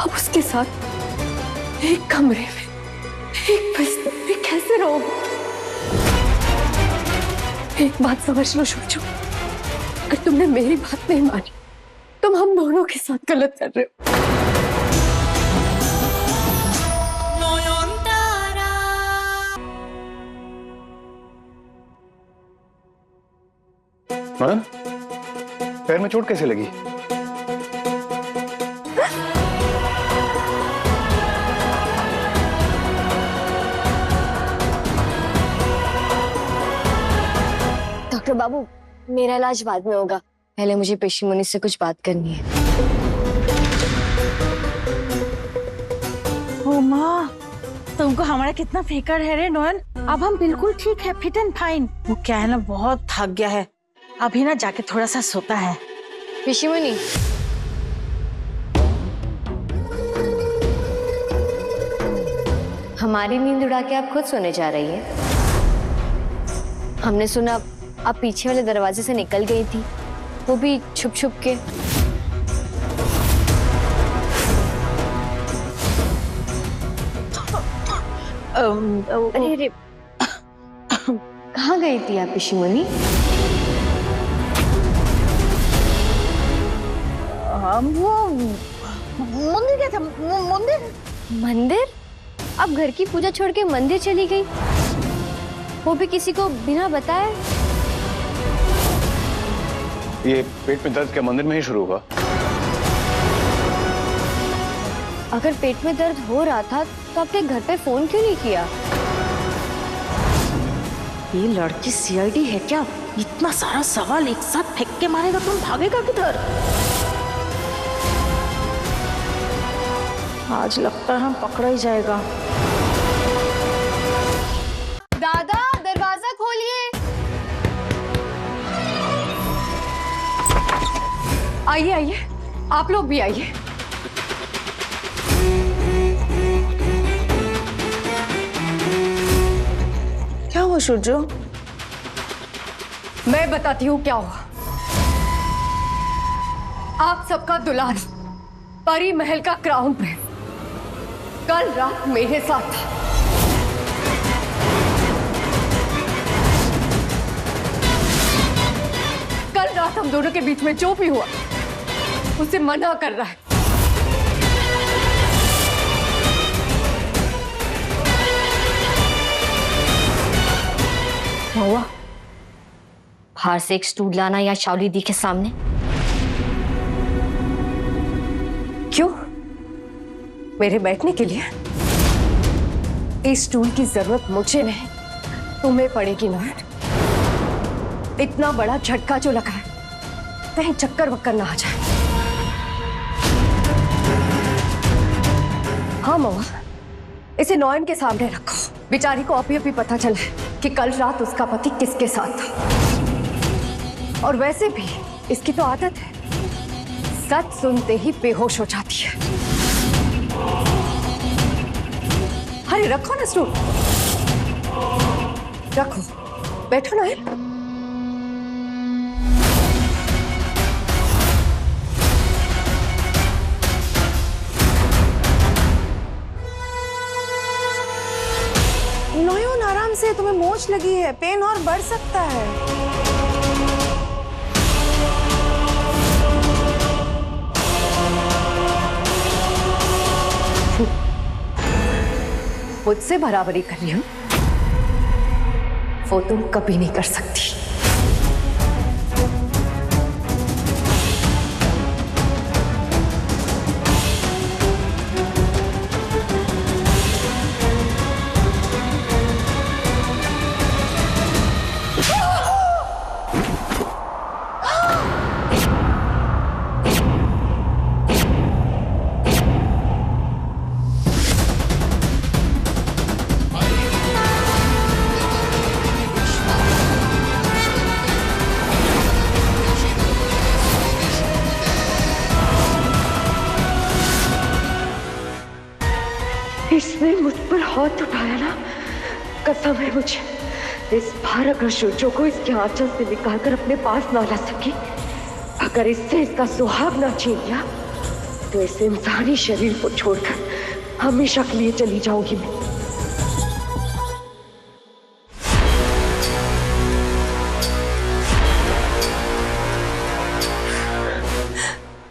अब उसके साथ एक कमरे में एक बिस्तर में कैसे रहोगे? एक बात समझ लो सोचो, अगर तुमने मेरी बात नहीं मानी तुम हम दोनों के साथ गलत कर रहे हो। हाँ? पैर में चोट कैसे लगी? डॉक्टर बाबू, मेरा इलाज बाद में होगा, पहले मुझे पेशी मुनि से कुछ बात करनी है। ओ माँ, तुमको हमारा कितना फिक्र है रे नोएल। अब हम बिल्कुल ठीक है, फिट एंड फाइन। वो क्या है ना, बहुत थक गया है, अभी ना जाके थोड़ा सा सोता है। पेशी मुनि, हमारी नींद उड़ा के आप खुद सोने जा रही हैं। हमने सुना आप पीछे वाले दरवाजे से निकल गई थी, वो भी छुप छुप के। अरे कहाँ गई थी आप पेशी मुनि? वो मंदिर गया था। मंदिर? मंदिर? अब घर की पूजा छोड़ के मंदिर चली गई, वो भी किसी को बिना बताए? ये पेट में दर्द क्या मंदिर में ही शुरू हुआ? अगर पेट में दर्द हो रहा था तो आपने घर पे फोन क्यों नहीं किया? ये लड़की सीआईडी है क्या? इतना सारा सवाल एक साथ फेंक के मारेगा, तुम भागेगा किधर? आज लगता है हम पकड़ा ही जाएगा। दादा, दरवाजा खोलिए। आइए आइए, आप लोग भी आइए। क्या हुआ शुजो? मैं बताती हूँ क्या हुआ। आप सबका दुलार परी महल का क्राउन प्रिंस कल रात मेरे साथ था। कल रात हम दोनों के बीच में जो भी हुआ उसे मना कर रहा है। हुआ बाहर से एक स्टूल लाना या शाओली दी के सामने। क्यों? मेरे बैठने के लिए? इस स्टूल की जरूरत मुझे नहीं, तुम्हें पड़ेगी ना। इतना बड़ा झटका जो लगा है, कहीं चक्कर वक्कर ना आ जाए। हाँ मम्मा, इसे नॉयन के सामने रखो। बेचारी को अभी अभी पता चला है कि कल रात उसका पति किसके साथ था। और वैसे भी इसकी तो आदत है, सच सुनते ही बेहोश हो जाती है। अरे रखो ना स्टूल, रखो, बैठो ना। नोयन, आराम से, तुम्हें मोच लगी है, पेन और बढ़ सकता है। मुझसे बराबरी कर रही हूं, वो तुम कभी नहीं कर सकती। इसने मुझ पर हाथ उठाया ना, कसम है मुझे, इस बार अगर शुचो को इसके आंचल से निकालकर अपने पास ना ला सकी, अगर इससे इसका सुहाग ना छीन लिया, तो इस इंसानी शरीर को छोड़कर हमेशा के लिए चली जाऊंगी मैं।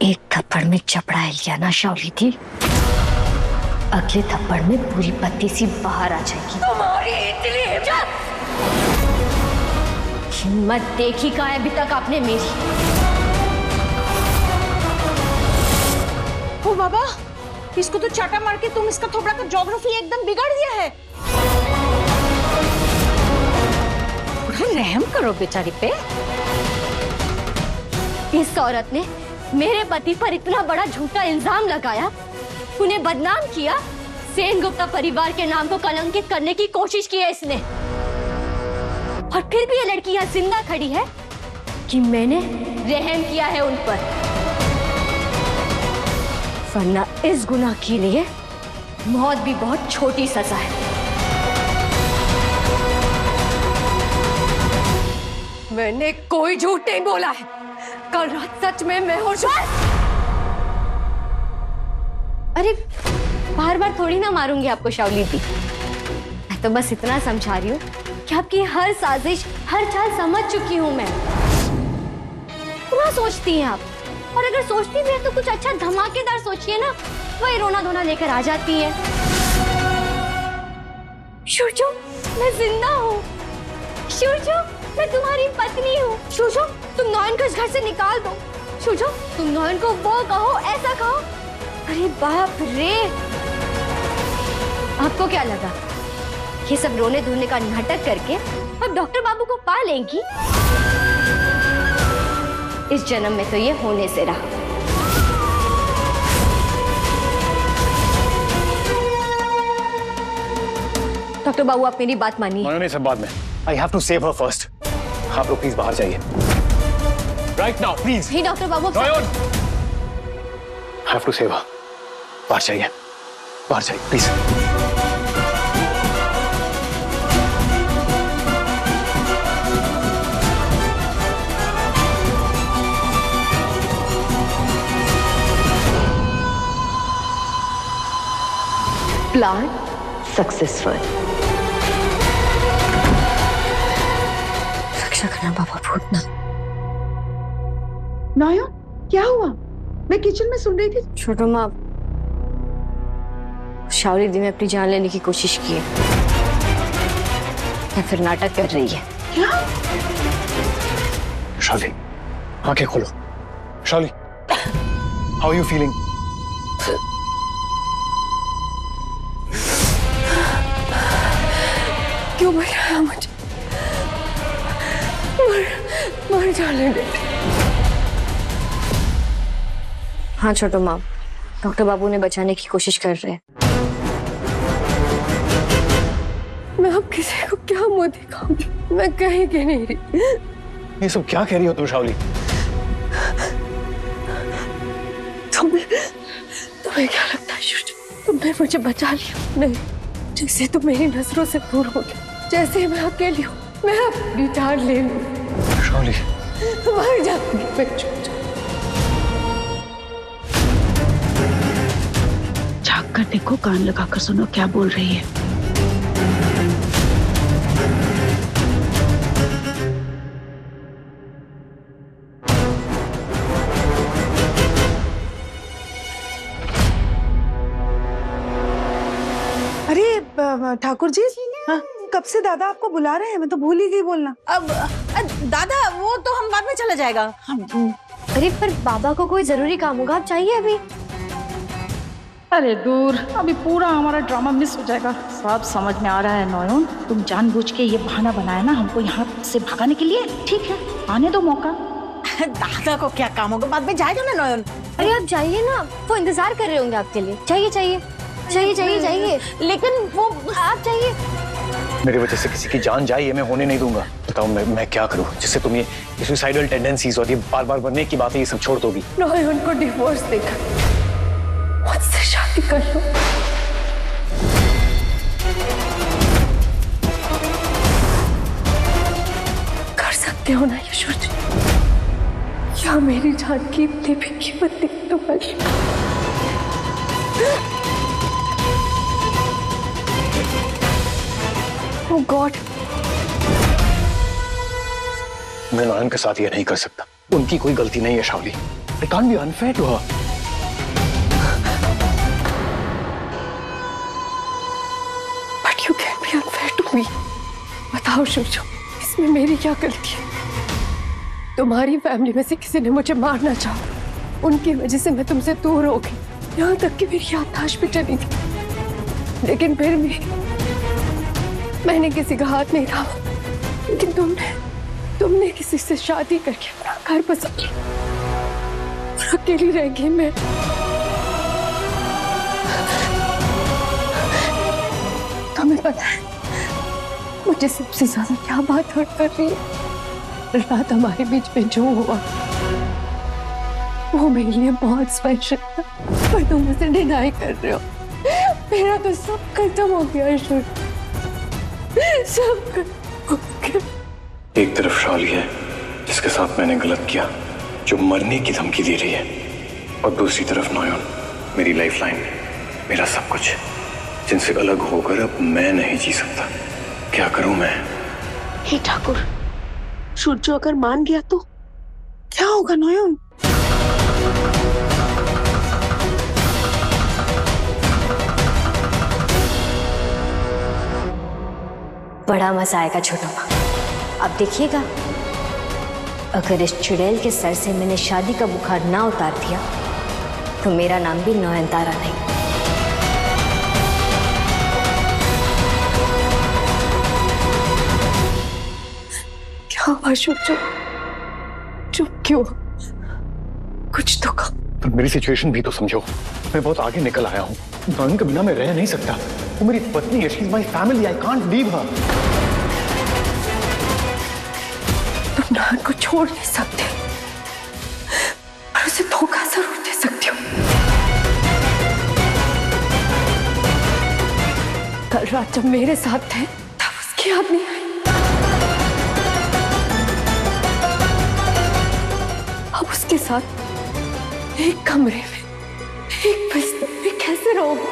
एक थप्पड़ में चपड़ा लिया ना शावली थी, अगले थप्पड़ में पूरी पत्ती सी बाहर आ जाएगी। तुम्हारी इतनी हिम्मत देखी कहाँ है अभी तक आपने मेरी। ओ बाबा, इसको तो चाटा मार के तुम इसका थोबड़ा का ज्योग्राफी एकदम बिगाड़ दिया है। थोड़ा रहम करो बेचारी पे। इस औरत ने मेरे पति पर इतना बड़ा झूठा इल्जाम लगाया, उन्हें बदनाम किया, सेनगुप्ता परिवार के नाम को कलंकित करने की कोशिश की है इसने। और फिर भी ये लड़की यहाँ जिंदा खड़ी है कि मैंने रहम किया है उन पर। वरना इस गुनाह के लिए मौत भी बहुत छोटी सजा है। मैंने कोई झूठ नहीं बोला है। कल रात सच में मैं होश। अरे बार बार थोड़ी ना मारूंगी आपको शावली दी, मैं तो बस इतना समझा रही हूँ कि आपकी हर साजिश, हर चाल समझ चुकी हूँ मैं। इतना सोचती हैं आप, और अगर सोचती भी है तो कुछ अच्छा धमाकेदार सोचिए ना, वही रोना धोना लेकर आ जाती है। शुचो, मैं जिंदा हूँ। शुचो, मैं तुम्हारी पत्नी हूँ। शुचो, तुम नॉयन को इस घर से निकाल दो। शुचो, तुम नॉयन को वो कहो, ऐसा कहो। अरे बाप रे, आपको क्या लगा ये सब रोने धोने का नाटक करके अब डॉक्टर बाबू को पा लेंगी? इस जन्म में तो ये होने से रहा। डॉक्टर बाबू, आप मेरी बात मानिए। नहीं, सब बाद में। I have to save her first. आप लोग प्लीज बाहर जाइए। Right now please. ही डॉक्टर बाबू, I have to save her. बाहर जाइए, बाहर जाइए प्लीज। Plan successful. रक्षा करना बाबा, फूटना। नॉयन, क्या हुआ? मैं किचन में सुन रही थी। छोटो माँ, शावली दी में अपनी जान लेने की कोशिश की है या फिर नाटक कर रही है। क्या? शावली, आंखें खोलो। Shawli, how are you feeling? क्यों बुलाया मुझे? मर जाने दे। हाँ छोटो माँ, डॉक्टर बाबू ने बचाने की कोशिश कर रहे हैं। मैं अब किसी को क्या मुंह दिखाऊंगी? मैं कहीं की नहीं रही। ये सब क्या कह रही हो तुम शावली? तुम्हें क्या लगता है शुचो, तुमने मुझे बचा लिया? नहीं, जैसे तुम मेरी नजरों से दूर हो गए, जैसे मैं अकेली हूँ, मैं अपनी जान ले लूं। शावली, मर जाऊंगी मैं शुचो। झाँक कर देखो, कान लगाकर सुनो क्या बोल रही है। अरे ठाकुर जी, हाँ? कब से दादा आपको बुला रहे हैं? मैं तो भूल ही गई बोलना। अब दादा, वो तो हम बाद में चला जाएगा। अरे पर बाबा को कोई जरूरी काम होगा, आप चाहिए अभी? अरे दूर, अभी पूरा हमारा ड्रामा मिस हो जाएगा। सब समझ में आ रहा है नॉयन, तुम जानबूझ के ये बहाना बनाया ना हमको यहाँ से भगाने के लिए। ठीक है, आने दो मौका। दादा को क्या काम होगा, बाद में जाएगा ना नॉयन। अरे आप जाइए ना, वो इंतजार कर रहे होंगे आपके लिए। जाइए जाइए जाइए जाइए जाइए। लेकिन वो आप जाइए। मेरी वजह से किसी की जान जाए ये मैं होने नहीं दूंगा। बताओ मैं क्या करूं जिससे तुम ये सुसाइडल टेंडेंसीज और ये बार-बार बनने की बातें ये सब छोड़ दोगी? नॉयन को डिवोर्स देकर मुझसे शादी कर लो। कर सकते हो ना यशोदा? या मेरी जान की इतनी भी कीमत नहीं तुम्हारी? Oh God! मैं नॉयन के साथ ये नहीं कर सकता। उनकी कोई गलती नहीं है Shawli. I can't be unfair to her. But you can't be unfair to me. बताओ शुचो, इसमें मेरी क्या गलती है? तुम्हारी फैमिली में से किसी ने मुझे मारना चाहा, उनकी वजह से मैं तुमसे दूर हो गई, यहाँ तक कि मेरी याददाश्त भी चली थी। लेकिन फिर भी मैंने किसी का हाथ नहीं थामा। लेकिन तुमने किसी से शादी करके अपना घर बसा लिया और अकेली रह गई मैं। तुम्हें पता है मुझे सबसे ज्यादा क्या बात हर्ट कर रही है? रात हमारे बीच में जो हुआ वो मेरे लिए बहुत स्पेशल था, पर तुम मुझे डिनाई कर रहे हो। मेरा तो सब खत्म हो गया, सब खत्म हो गया। एक तरफ शावली है जिसके साथ मैंने गलत किया, जो मरने की धमकी दे रही है, और दूसरी तरफ नॉयन, मेरी लाइफलाइन, मेरा सब कुछ, जिनसे अलग होकर अब मैं नहीं जी सकता। क्या करूं मैं? हे ठाकुर, सूर्य अगर मान गया तो क्या होगा नॉयन? बड़ा मजा आएगा छोटू माँ। अब देखिएगा, अगर इस चुड़ैल के सर से मैंने शादी का बुखार ना उतार दिया तो मेरा नाम भी नयनतारा नहीं। क्या हुआ शुचो? चुप क्यों? कुछ तो कहो। तो मेरी सिचुएशन भी तो समझो। मैं बहुत आगे निकल आया हूँ। नॉयन के बिना मैं रह नहीं सकता। वो मेरी पत्नी है, she is my family, I can't leave her. तुम नॉयन को छोड़ नहीं सकते, पर उसे धोखा जरूर दे सकती हो। कल रात जब मेरे साथ थे तब उसकी याद नहीं आई। अब उसके साथ एक कमरे में, एक बिस्तर में कैसे रहोगे?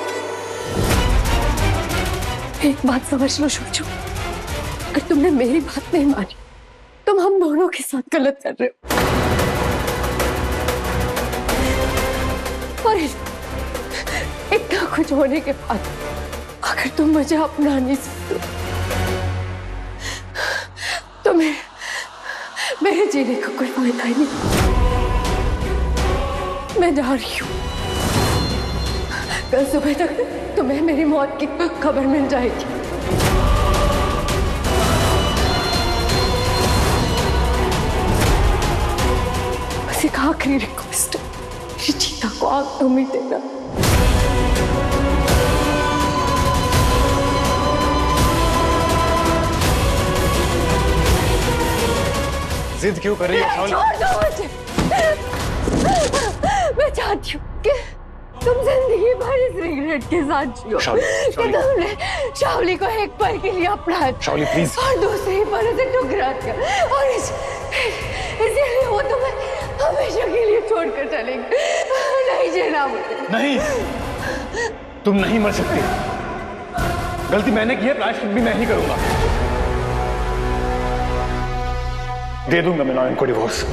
एक बात समझ लो शुचो, अगर तुमने मेरी बात नहीं मानी, तुम हम दोनों के साथ गलत कर रहे हो। और इतना कुछ होने के बाद अगर तुम मुझे अपना नहीं सकते तो मेरे जीने का कोई फायदा ही नहीं। मैं जा रही हूँ। कल सुबह तक तुम्हें मेरी मौत की खबर मिल जाएगी। बस एक आखिरी रिक्वेस्ट, चीता को आग तुम ही देना। जिद क्यों कर रही हो शावली? छोड़ दो मुझे। मैं चाहती हूँ कि तुम जिंदगी भर इस रिग्रेट के साथ जियो कि तुमने शावली को एक पल के लिए अपना शावली प्लीज, और दूसरे ही पल से ठुकरा दिया, और इसीलिए वो तुम्हें हमेशा के लिए छोड़कर चलेंगे। नहीं जीना मुझे। नहीं, तुम नहीं मर सकती। गलती मैंने की है, प्रायश्चित भी मैं ही करूंगा। दे दूंगा मैं नॉयन को डिवोर्स।